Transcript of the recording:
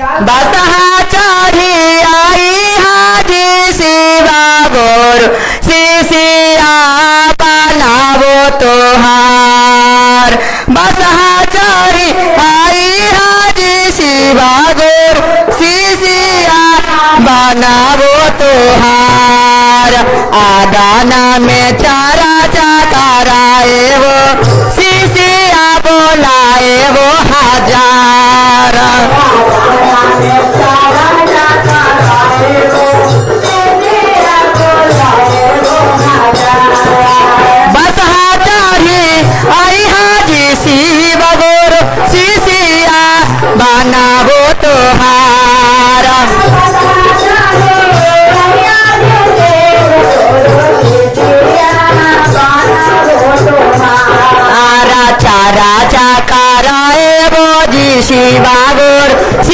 बसहा चढ़ी आई हाजी शिवा गुरु शिष्या बनावो तोहार। बसहा चढ़ी आई हाजी शिवा गुरु शिष्या बनावो तोहार। आदाना में चारा चाका